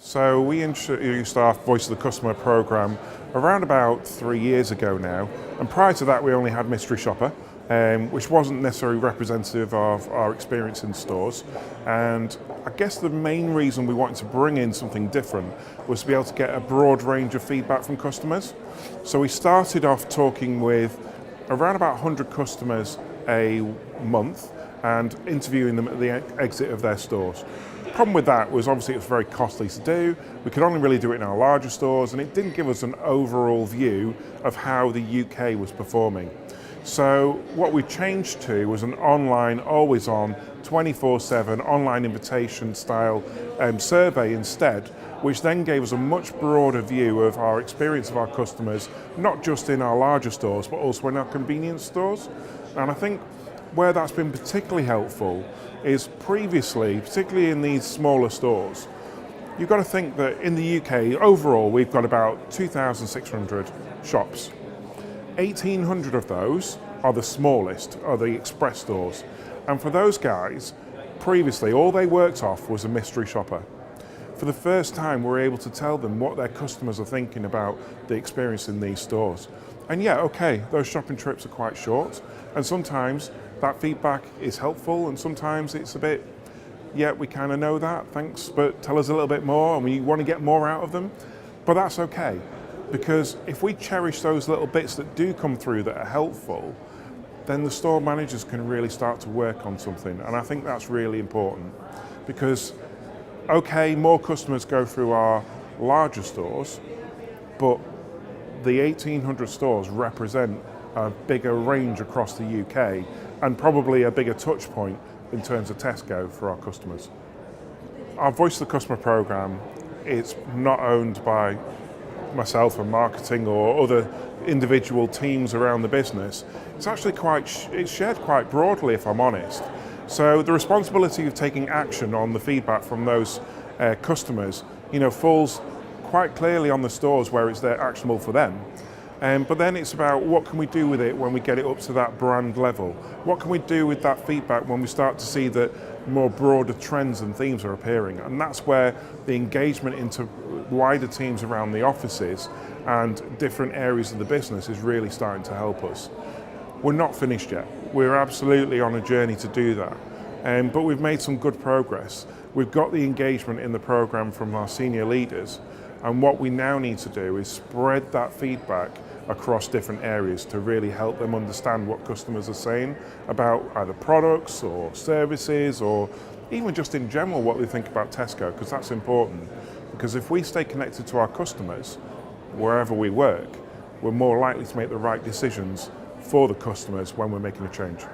So we introduced our Voice of the Customer program around about 3 years ago now, and prior to that we only had Mystery Shopper, which wasn't necessarily representative of our experience in stores. And I guess the main reason we wanted to bring in something different was to be able to get a broad range of feedback from customers. So we started off talking with around about 100 customers a month and interviewing them at the exit of their stores. The problem with that was obviously it was very costly to do. We could only really do it in our larger stores, and it didn't give us an overall view of how the UK was performing. So what we changed to was an online, always on, 24/7 online invitation style survey instead, which then gave us a much broader view of our experience of our customers, not just in our larger stores, but also in our convenience stores. And I think where that's been particularly helpful is previously, particularly in these smaller stores, you've got to think that in the UK, overall, we've got about 2,600 shops. 1,800 of those are the smallest, are the express stores. And for those guys, previously, all they worked off was a mystery shopper. For the first time, we're able to tell them what their customers are thinking about the experience in these stores. And yeah, okay, those shopping trips are quite short, and sometimes that feedback is helpful, and sometimes it's a bit, yeah, we kind of know that, thanks, but tell us a little bit more, and we want to get more out of them. But that's okay, because if we cherish those little bits that do come through that are helpful, then the store managers can really start to work on something. And I think that's really important, because okay, more customers go through our larger stores, but the 1,800 stores represent a bigger range across the UK and probably a bigger touch point in terms of Tesco for our customers. Our Voice of the Customer program, it's not owned by myself and marketing or other individual teams around the business. It's actually it's shared quite broadly, if I'm honest. So the responsibility of taking action on the feedback from those customers, falls quite clearly on the stores where it's there actionable for them. But then it's about what can we do with it when we get it up to that brand level? What can we do with that feedback when we start to see that more broader trends and themes are appearing? And that's where the engagement into wider teams around the offices and different areas of the business is really starting to help us. We're not finished yet. We're absolutely on a journey to do that. But we've made some good progress. We've got the engagement in the program from our senior leaders, and what we now need to do is spread that feedback across different areas to really help them understand what customers are saying about either products or services, or even just in general what they think about Tesco, because that's important. Because if we stay connected to our customers wherever we work, we're more likely to make the right decisions for the customers when we're making a change.